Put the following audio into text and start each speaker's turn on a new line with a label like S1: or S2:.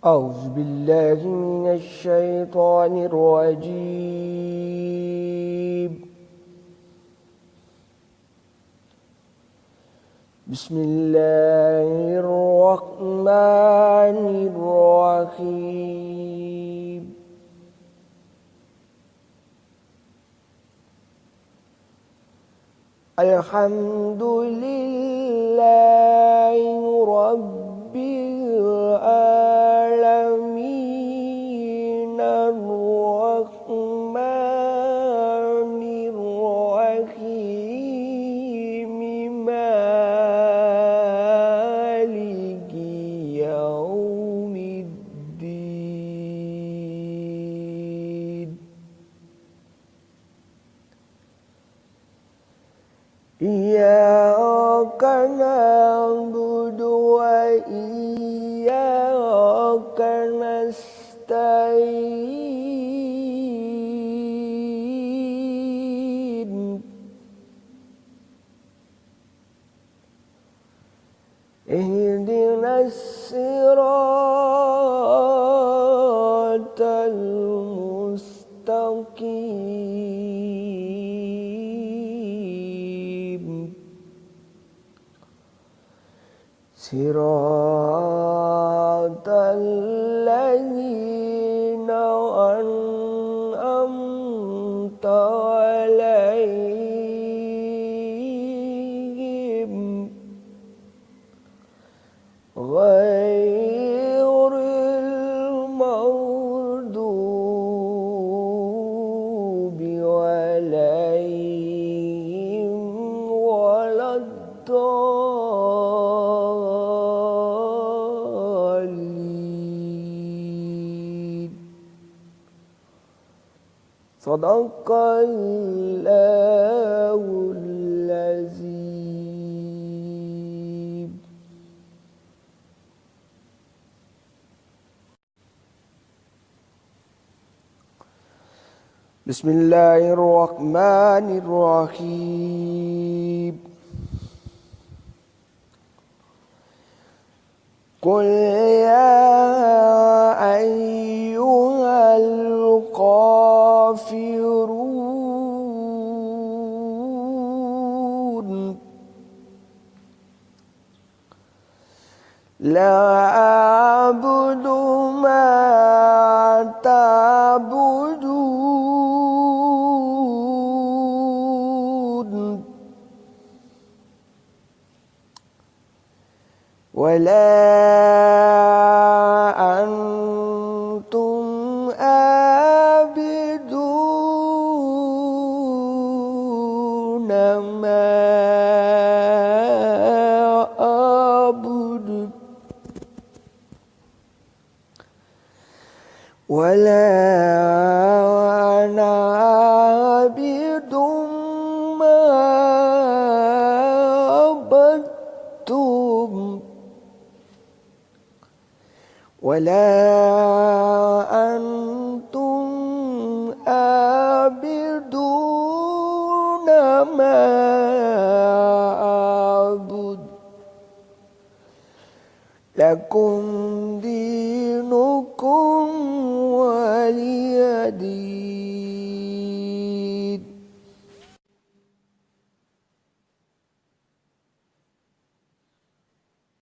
S1: أعوذ بالله من الشيطان الرجيم. بسم الله الرحمن الرحيم. الحمد لله رب العالمين الرحمن الرحيم مالك يوم الدين. إياك نعبد وإياك نستعين. اهدنا الصراط المستقيم، صراط الذين أنعمت عليهم غير المغضوب عليهم ولا الضالين. صدق الله العظيم. بسم الله الرحمن الرحيم. قل يا أيها الكافرون لا أعبد ما تعبدون ولا أنتم عابدون ما أعبد ولا أنا عابد ما عبدتم ولا أنتم عابدون ما أعبد لكم دينكم ولي دين.